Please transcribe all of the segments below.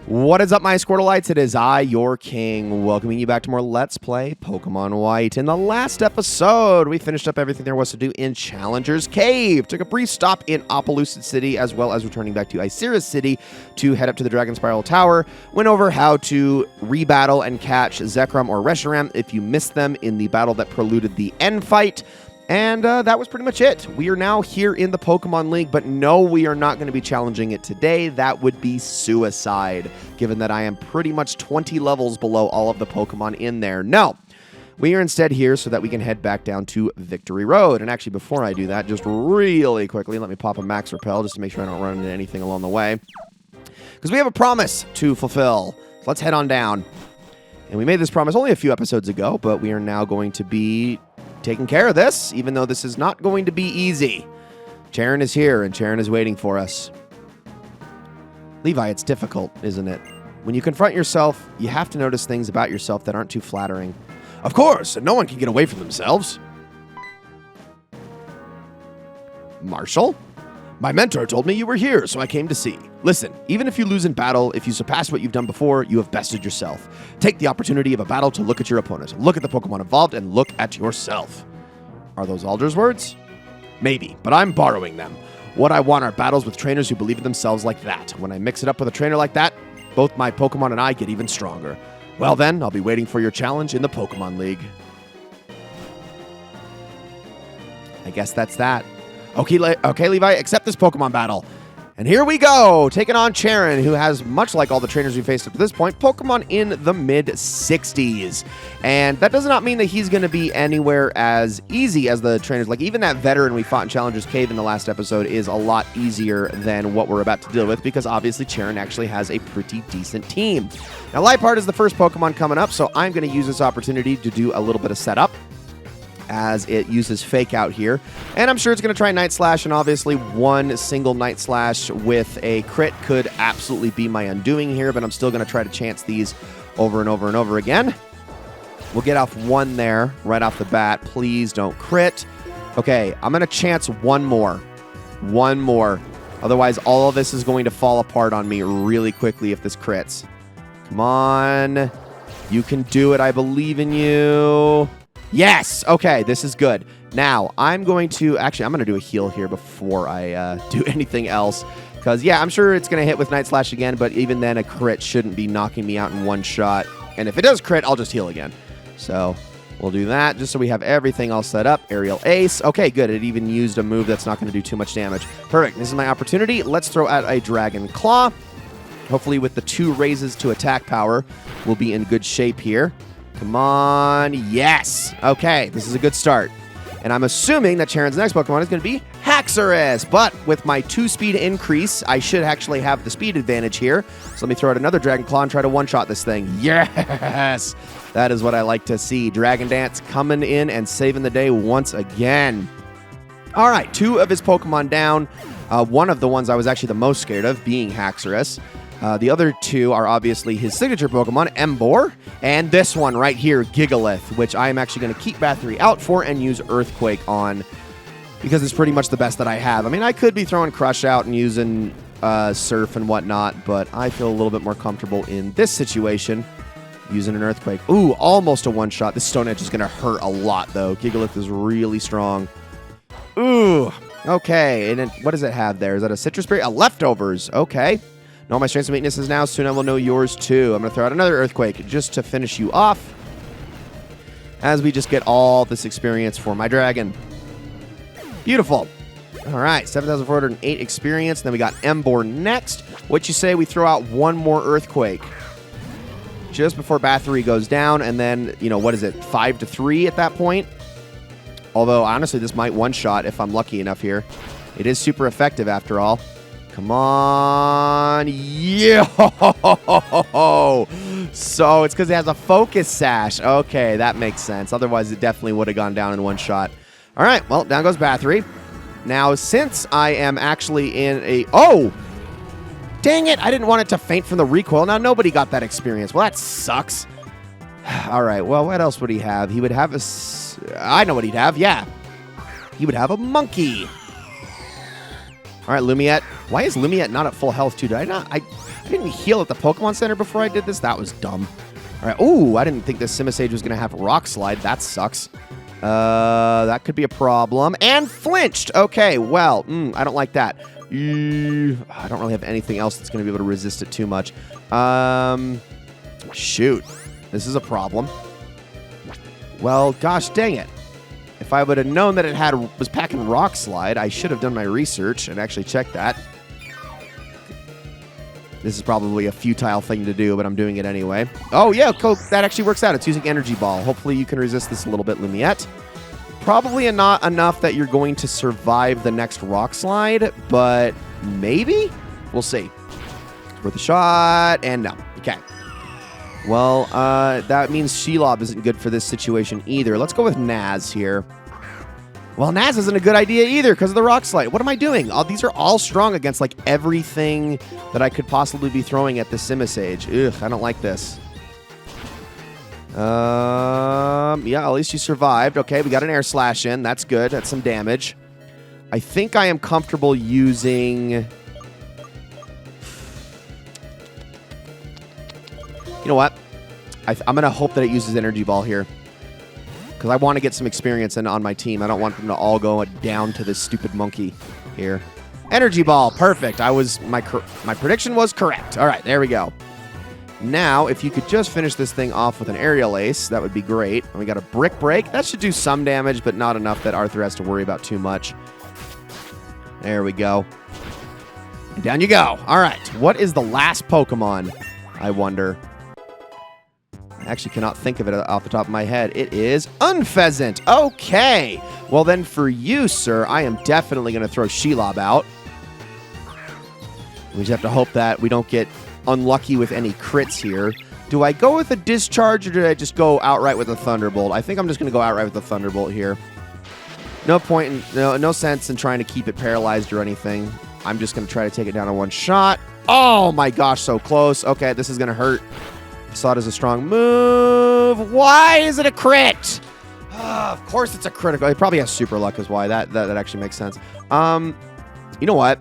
What is up, my Squirtleites? It is I, your king, welcoming you back to more Let's Play Pokemon White. In the last episode, we finished up everything there was to do in Challenger's Cave, took a brief stop in Opelousas City, as well as returning back to Icirus City to head up to the Dragon Spiral Tower, went over how to rebattle and catch Zekrom or Reshiram if you missed them in the battle that preluded the end fight. And that was pretty much it. We are now here in the Pokemon League, but no, we are not going to be challenging it today. That would be suicide, given that I am pretty much 20 levels below all of the Pokemon in there. No, we are instead here so that we can head back down to Victory Road. And actually, before I do that, just really quickly, let me pop a Max Repel just to make sure I don't run into anything along the way. Because we have a promise to fulfill. So let's head on down. And we made this promise only a few episodes ago, but we are now going to be taking care of this, even though this is not going to be easy. Cheren is here, and Cheren is waiting for us. Levi, it's difficult, isn't it? When you confront yourself, you have to notice things about yourself that aren't too flattering. Of course, no one can get away from themselves. Marshall? My mentor told me you were here, so I came to see. Listen, even if you lose in battle, if you surpass what you've done before, you have bested yourself. Take the opportunity of a battle to look at your opponent, look at the Pokemon involved, and look at yourself. Are those Alder's words? Maybe, but I'm borrowing them. What I want are battles with trainers who believe in themselves like that. When I mix it up with a trainer like that, both my Pokemon and I get even stronger. Well then, I'll be waiting for your challenge in the Pokemon League. I guess that's that. Okay, Levi, accept this Pokemon battle. And here we go, taking on Cheren, who has, much like all the trainers we faced up to this point, Pokemon in the mid-60s. And that does not mean that he's going to be anywhere as easy as the trainers. Like, even that veteran we fought in Challenger's Cave in the last episode is a lot easier than what we're about to deal with, because obviously Cheren actually has a pretty decent team. Now, Liepard is the first Pokemon coming up, so I'm going to use this opportunity to do a little bit of setup, as it uses Fake Out here. And I'm sure it's going to try Night Slash, and obviously one single Night Slash with a crit could absolutely be my undoing here, but I'm still going to try to chance these over and over and over again. We'll get off one there right off the bat. Please don't crit. Okay, I'm going to chance one more. One more. Otherwise, all of this is going to fall apart on me really quickly if this crits. Come on. You can do it. I believe in you. Yes! Okay, this is good. Now, I'm going to do a heal here before I do anything else. Because, yeah, I'm sure it's going to hit with Night Slash again, but even then, a crit shouldn't be knocking me out in one shot. And if it does crit, I'll just heal again. So, we'll do that just so we have everything all set up. Aerial Ace. Okay, good. It even used a move that's not going to do too much damage. Perfect. This is my opportunity. Let's throw out a Dragon Claw. Hopefully, with the 2 raises to attack power, we'll be in good shape here. Come on. Yes. Okay, this is a good start. And I'm assuming that Cheren's next Pokemon is going to be Haxorus. But with my 2-speed increase, I should actually have the speed advantage here. So let me throw out another Dragon Claw and try to one-shot this thing. Yes! That is what I like to see. Dragon Dance coming in and saving the day once again. All right, 2 of his Pokemon down. One of the ones I was actually the most scared of being Haxorus. The other 2 are obviously his signature Pokemon, Emboar, and this one right here, Gigalith, which I am actually going to keep Bathory out for and use Earthquake on, because it's pretty much the best that I have. I mean, I could be throwing Crush out and using Surf and whatnot, but I feel a little bit more comfortable in this situation using an Earthquake. Ooh, almost a one-shot. This Stone Edge is going to hurt a lot, though. Gigalith is really strong. Ooh, okay, and then what does it have there? Is that a Citrus Berry? A Leftovers, okay. Know my strengths and weaknesses now. Soon I will know yours too. I'm going to throw out another Earthquake just to finish you off, as we just get all this experience for my dragon. Beautiful. All right, 7,408 experience. Then we got Emboar next. What you say we throw out one more Earthquake just before Bathory goes down, and then, you know, what is it, 5-3 at that point? Although, honestly, this might one-shot if I'm lucky enough here. It is super effective after all. Come on. Yo! So it's because it has a Focus Sash. Okay, that makes sense. Otherwise, it definitely would have gone down in one shot. All right, well, down goes Bathory. Now, since I am actually in a... Oh! Dang it! I didn't want it to faint from the recoil. Now, nobody got that experience. Well, that sucks. All right, well, what else would he have? He would have a... I know what he'd have, yeah. He would have a Monkey. All right, Lumiette. Why is Lumiette not at full health, too? Did I not? I didn't heal at the Pokemon Center before I did this? That was dumb. All right. Ooh, I didn't think this Simisage was going to have Rock Slide. That sucks. That could be a problem. And flinched. Okay, well, I don't like that. I don't really have anything else that's going to be able to resist it too much. Shoot. This is a problem. Well, gosh dang it. If I would have known that it was packing Rock Slide, I should have done my research and actually checked that. This is probably a futile thing to do, but I'm doing it anyway. Oh, yeah, cool. That actually works out. It's using Energy Ball. Hopefully you can resist this a little bit, Lumiette. Probably not enough that you're going to survive the next Rock Slide, but maybe? We'll see. Worth a shot, and no. Okay. Well, that means Shelob isn't good for this situation either. Let's go with Naz here. Well, Naz isn't a good idea either because of the Rock Slide. What am I doing? These are all strong against, like, everything that I could possibly be throwing at the Simisage. Ugh, I don't like this. Yeah, at least you survived. Okay, we got an Air Slash in. That's good. That's some damage. I think I am comfortable using... You know what? I'm going to hope that it uses Energy Ball here. Because I want to get some experience on my team. I don't want them to all go down to this stupid monkey here. Energy Ball. Perfect. My prediction was correct. All right, there we go. Now, if you could just finish this thing off with an Aerial Ace, that would be great. And we got a Brick Break. That should do some damage, but not enough that Arthur has to worry about too much. There we go. And down you go. All right. What is the last Pokemon, I wonder? I actually cannot think of it off the top of my head. It is Unpheasant. Okay. Well, then for you, sir, I am definitely going to throw Shelob out. We just have to hope that we don't get unlucky with any crits here. Do I go with a Discharge or do I just go outright with a Thunderbolt? I think I'm just going to go outright with the Thunderbolt here. No point in, no sense in trying to keep it paralyzed or anything. I'm just going to try to take it down in one shot. Oh my gosh, so close. Okay, this is going to hurt. Saw it as a strong move. Why is it a crit? Of course it's a critical. It probably has super luck is why. That actually makes sense. You know what?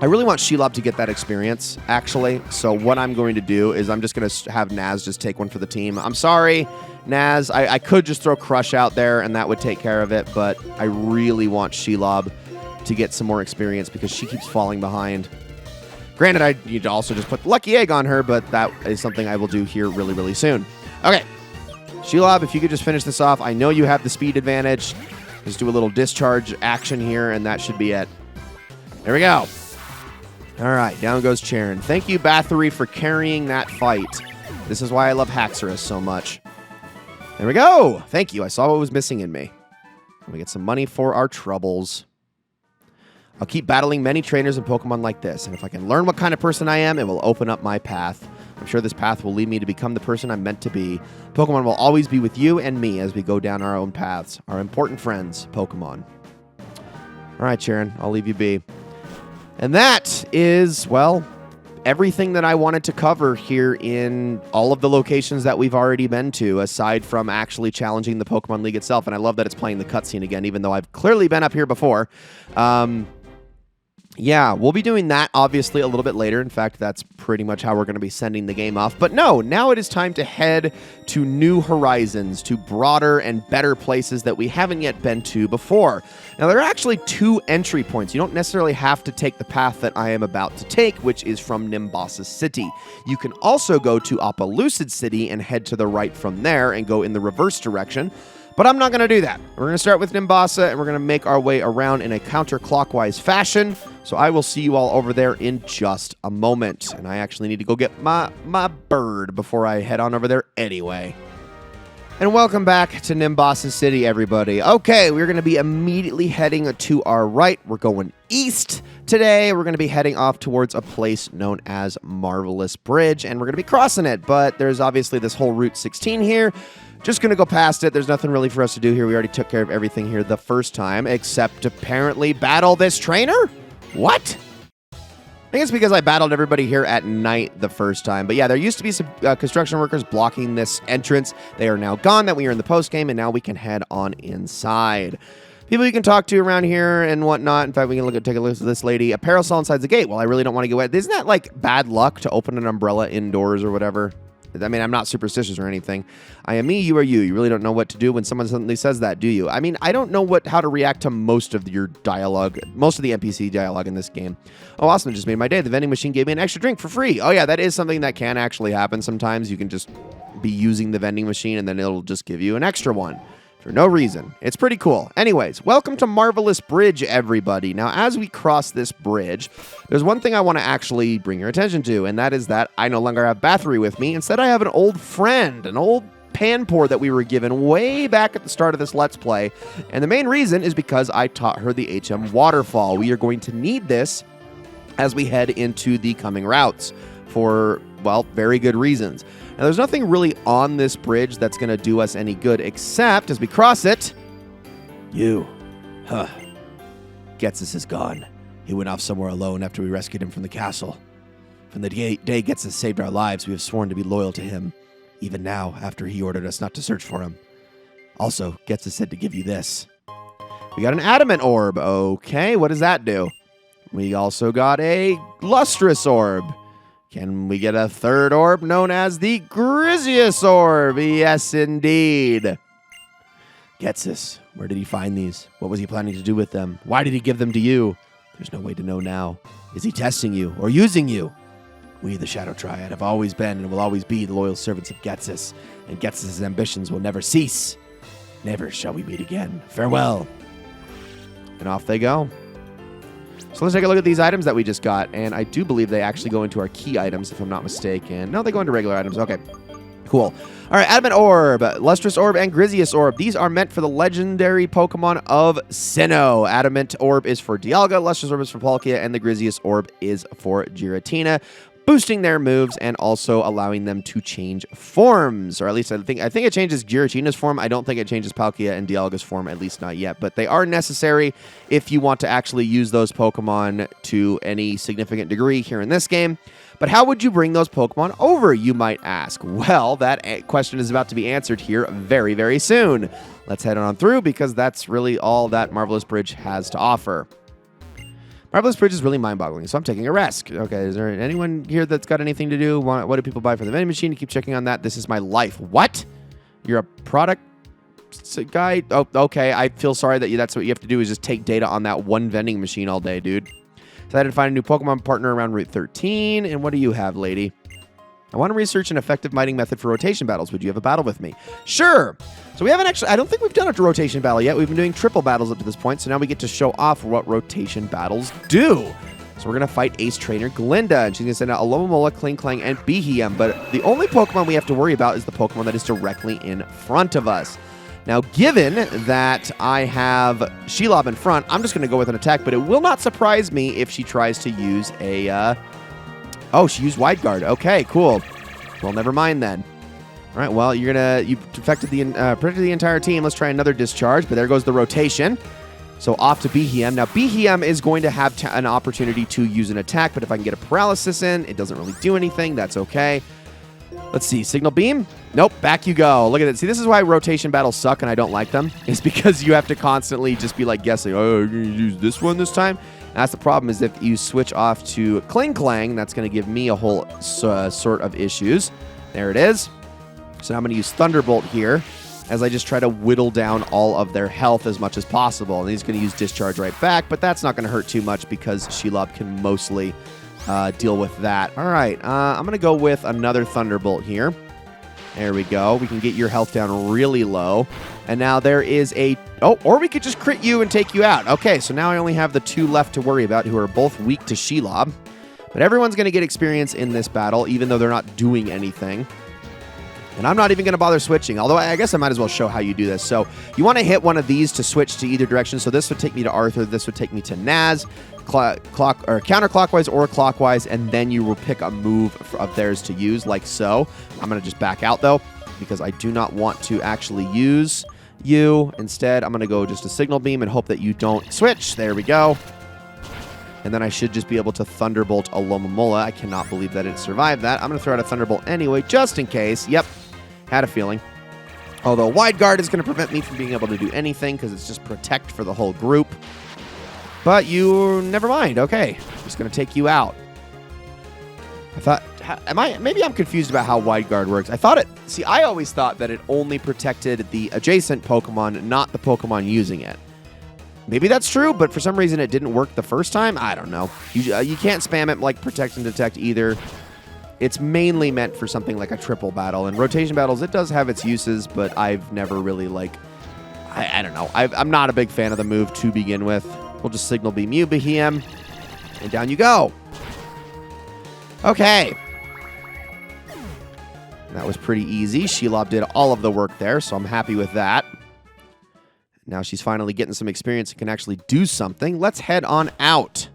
I really want Shelob to get that experience, actually. So what I'm going to do is I'm just going to have Naz just take one for the team. I'm sorry, Naz. I could just throw Crush out there, and that would take care of it. But I really want Shelob to get some more experience because she keeps falling behind. Granted, I need to also just put Lucky Egg on her, but that is something I will do here really, really soon. Okay. Shelob, if you could just finish this off. I know you have the speed advantage. Just do a little discharge action here, and that should be it. There we go. All right, down goes Charon. Thank you, Bathory, for carrying that fight. This is why I love Haxorus so much. There we go. Thank you. I saw what was missing in me. We get some money for our troubles. I'll keep battling many trainers and Pokemon like this, and if I can learn what kind of person I am, it will open up my path. I'm sure this path will lead me to become the person I'm meant to be. Pokemon will always be with you and me as we go down our own paths. Our important friends, Pokemon. All right, Sharon, I'll leave you be. And that is, well, everything that I wanted to cover here in all of the locations that we've already been to, aside from actually challenging the Pokemon League itself. And I love that it's playing the cutscene again, even though I've clearly been up here before. Yeah, we'll be doing that, obviously, a little bit later. In fact, that's pretty much how we're going to be sending the game off. But no, now it is time to head to new horizons, to broader and better places that we haven't yet been to before. Now, there are actually two entry points. You don't necessarily have to take the path that I am about to take, which is from Nimbasa City. You can also go to Opelucid City and head to the right from there and go in the reverse direction. But I'm not going to do that. We're going to start with Nimbasa, and we're going to make our way around in a counterclockwise fashion. So I will see you all over there in just a moment. And I actually need to go get my bird before I head on over there anyway. And welcome back to Nimbasa City, everybody. Okay, we're going to be immediately heading to our right. We're going east today. We're going to be heading off towards a place known as Marvelous Bridge, and we're going to be crossing it. But there's obviously this whole Route 16 here. Just going to go past it. There's nothing really for us to do here. We already took care of everything here the first time, except apparently battle this trainer? What? I think it's because I battled everybody here at night the first time. But yeah, there used to be some construction workers blocking this entrance. They are now gone that we are in the post game, and now we can head on inside. People you can talk to around here and whatnot. In fact, we can take a look at this lady. A parasol inside the gate. Well, I really don't want to get wet. Isn't that like bad luck to open an umbrella indoors or whatever? I mean, I'm not superstitious or anything. I am me, you are you. You really don't know what to do when someone suddenly says that, do you? I mean, I don't know how to react to most of your dialogue, most of the NPC dialogue in this game. Oh, awesome. It just made my day. The vending machine gave me an extra drink for free. Oh, yeah, that is something that can actually happen sometimes. You can just be using the vending machine and then it'll just give you an extra one for no reason. It's pretty cool. Anyways, welcome to Marvelous Bridge, everybody. Now, as we cross this bridge, there's one thing I want to actually bring your attention to, and that is that I no longer have Bathory with me. Instead, I have an old friend, an old Panpour that we were given way back at the start of this Let's Play. And the main reason is because I taught her the HM Waterfall. We are going to need this as we head into the coming routes for, well, very good reasons. Now, there's nothing really on this bridge that's going to do us any good, except as we cross it, Getsus is gone. He went off somewhere alone after we rescued him from the castle. From the day Getsus saved our lives, we have sworn to be loyal to him, even now, after he ordered us not to search for him. Also, Getsus said to give you this. We got an Adamant Orb. Okay, what does that do? We also got a Lustrous Orb. Can we get a third orb known as the Grizius Orb? Yes, indeed. Getsus, where did he find these? What was he planning to do with them? Why did he give them to you? There's no way to know now. Is he testing you or using you? We, the Shadow Triad, have always been and will always be the loyal servants of Getsus, and Getsus' ambitions will never cease. Never shall we meet again. Farewell. And off they go. So let's take a look at these items that we just got, and I do believe they actually go into our key items, if I'm not mistaken. No, they go into regular items. Okay, cool. All right, Adamant Orb, Lustrous Orb, and Grizius Orb. These are meant for the legendary Pokemon of Sinnoh. Adamant Orb is for Dialga, Lustrous Orb is for Palkia, and the Grizius Orb is for Giratina, boosting their moves and also allowing them to change forms, or at least I think it changes Giratina's form. I don't think it changes Palkia and Dialga's form, at least not yet, but they are necessary if you want to actually use those Pokemon to any significant degree here in this game. But how would you bring those Pokemon over, you might ask? Well, that question is about to be answered here very, very soon. Let's head on through, because that's really all that Marvelous Bridge has to offer. Marvelous Bridge is really mind-boggling, so I'm taking a risk. Okay, is there anyone here that's got anything to do? What do people buy for the vending machine? You keep checking on that. This is my life. What? You're a product guy? Oh, okay. I feel sorry that that's what you have to do, is just take data on that one vending machine all day, dude. Decided to find a new Pokemon partner around Route 13. And what do you have, lady? I want to research an effective mining method for rotation battles. Would you have a battle with me? Sure. So we haven't actually, I don't think we've done a rotation battle yet. We've been doing triple battles up to this point, so now we get to show off what rotation battles do. So we're going to fight Ace Trainer Glinda, and she's going to send out Alomomola, Klinklang, and Beheeyem, but the only Pokemon we have to worry about is the Pokemon that is directly in front of us. Now, given that I have Shelob in front, I'm just going to go with an attack, but it will not surprise me if she tries to use a... Oh, she used Wide Guard. Okay, cool. Well, never mind then. All right, well, you've protected the entire team. Let's try another discharge, but there goes the rotation. So off to Beheeyem. Now, Beheeyem is going to have an opportunity to use an attack, but if I can get a paralysis in, it doesn't really do anything. That's okay. Let's see. Signal Beam? Nope. Back you go. Look at it. See, this is why rotation battles suck and I don't like them. It's because you have to constantly just be like guessing, oh, you're going to use this one this time? That's the problem, is if you switch off to Klinklang, that's going to give me a whole sort of issues. There it is. So now I'm going to use Thunderbolt here as I just try to whittle down all of their health as much as possible. And he's going to use Discharge right back, but that's not going to hurt too much because Shelob can mostly deal with that. All right, I'm going to go with another Thunderbolt here. There we go. We can get your health down really low. And now there is a... Oh, or we could just crit you and take you out. Okay, so now I only have the two left to worry about, who are both weak to Shelob. But everyone's going to get experience in this battle, even though they're not doing anything. And I'm not even going to bother switching, although I guess I might as well show how you do this. So you want to hit one of these to switch to either direction. So this would take me to Arthur. This would take me to Naz, counterclockwise or clockwise, and then you will pick a move of theirs to use, like so. I'm going to just back out, though, because I do not want to actually use you. Instead, I'm going to go just a Signal Beam and hope that you don't switch. There we go. And then I should just be able to Thunderbolt Alomomola. I cannot believe that it survived that. I'm going to throw out a Thunderbolt anyway, just in case. Yep. Had a feeling. Although Wide Guard is going to prevent me from being able to do anything because it's just protect for the whole group. But never mind. Okay, just going to take you out. I thought, maybe I'm confused about how Wide Guard works. I always thought that it only protected the adjacent Pokemon, not the Pokemon using it. Maybe that's true, but for some reason it didn't work the first time. I don't know. You can't spam it like Protect and Detect either. It's mainly meant for something like a triple battle. In rotation battles, it does have its uses, but I've never really, I don't know. I'm not a big fan of the move to begin with. We'll just Signal Beam you, Behem, and down you go. Okay. That was pretty easy. Shelob did all of the work there, so I'm happy with that. Now she's finally getting some experience and can actually do something. Let's head on out.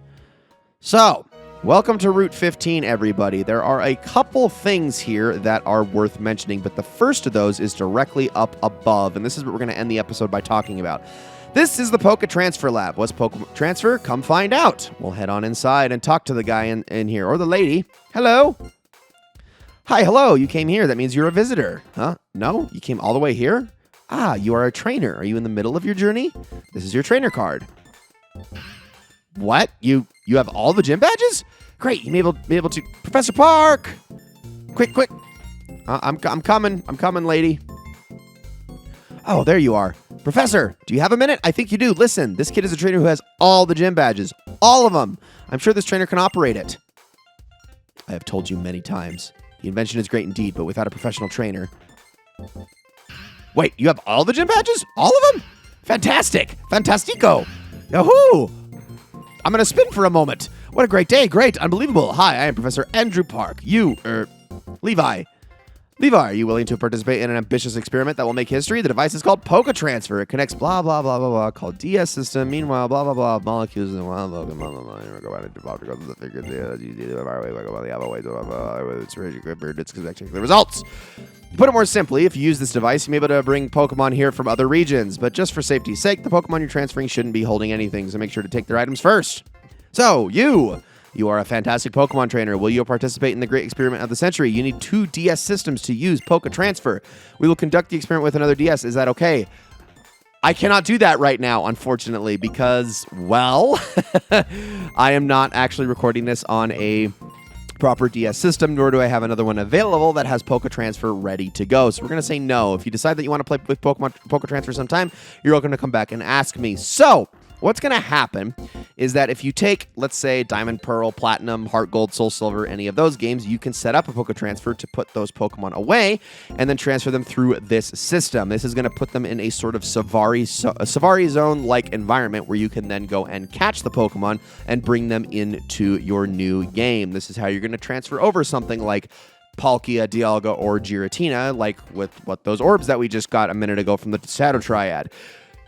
So, welcome to Route 15, everybody. There are a couple things here that are worth mentioning, but the first of those is directly up above, and this is what we're going to end the episode by talking about. This is the Poké Transfer Lab. What's Poké Transfer? Come find out. We'll head on inside and talk to the guy in here, or the lady. Hello? Hi, hello. You came here. That means you're a visitor. Huh? No? You came all the way here? Ah, you are a trainer. Are you in the middle of your journey? This is your trainer card. What? You have all the gym badges? Great. You may be able to... Professor Park! Quick. I'm coming. I'm coming, lady. Oh, there you are. Professor, do you have a minute? I think you do. Listen, this kid is a trainer who has all the gym badges. All of them. I'm sure this trainer can operate it. I have told you many times. The invention is great indeed, but without a professional trainer... Wait, you have all the gym badges? All of them? Fantastic. Fantastico. Yahoo! I'm going to spin for a moment. What a great day. Great. Unbelievable. Hi, I am Professor Andrew Park. Levi. Levi, are you willing to participate in an ambitious experiment that will make history? The device is called Poké Transfer. It connects blah, blah, blah, blah, blah, called DS system. Meanwhile, blah, blah, blah, molecules and blah, blah, blah, blah, blah, blah. Go out and develop to go to the figure. It's really good. It's connecting the results. To put it more simply, if you use this device, you may be able to bring Pokemon here from other regions. But just for safety's sake, the Pokemon you're transferring shouldn't be holding anything, so make sure to take their items first. So, you are a fantastic Pokemon trainer. Will you participate in the great experiment of the century? You need 2 DS systems to use Poké Transfer. We will conduct the experiment with another DS. Is that okay? I cannot do that right now, unfortunately, because, well, I am not actually recording this on a proper DS system, nor do I have another one available that has Poké Transfer ready to go. So we're going to say no. If you decide that you want to play with Poké Transfer sometime, you're welcome to come back and ask me. So, what's going to happen is that if you take, let's say, Diamond, Pearl, Platinum, Heart Gold, Soul Silver, any of those games, you can set up a Poké Transfer to put those Pokemon away and then transfer them through this system. This is going to put them in a sort of Safari Zone-like environment where you can then go and catch the Pokemon and bring them into your new game. This is how you're going to transfer over something like Palkia, Dialga, or Giratina, like with those orbs that we just got a minute ago from the Shadow Triad.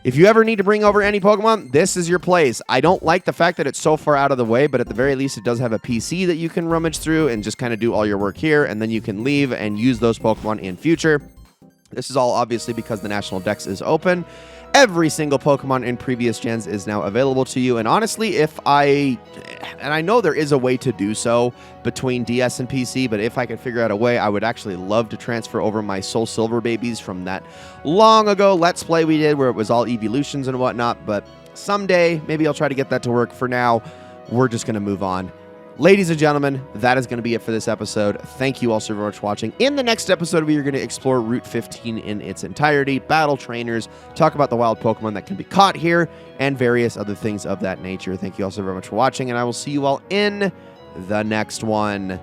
If you ever need to bring over any Pokemon, this is your place. I don't like the fact that it's so far out of the way, but at the very least, it does have a PC that you can rummage through and just kind of do all your work here, and then you can leave and use those Pokemon in future. This is all obviously because the National Dex is open. Every single Pokemon in previous gens is now available to you, and honestly, and I know there is a way to do so between DS and PC, but if I could figure out a way, I would actually love to transfer over my Soul Silver babies from that long ago Let's Play we did where it was all evolutions and whatnot, but someday, maybe I'll try to get that to work. For now, we're just going to move on. Ladies and gentlemen, that is going to be it for this episode. Thank you all so very much for watching. In the next episode, we are going to explore Route 15 in its entirety, battle trainers, talk about the wild Pokemon that can be caught here, and various other things of that nature. Thank you all so very much for watching, and I will see you all in the next one.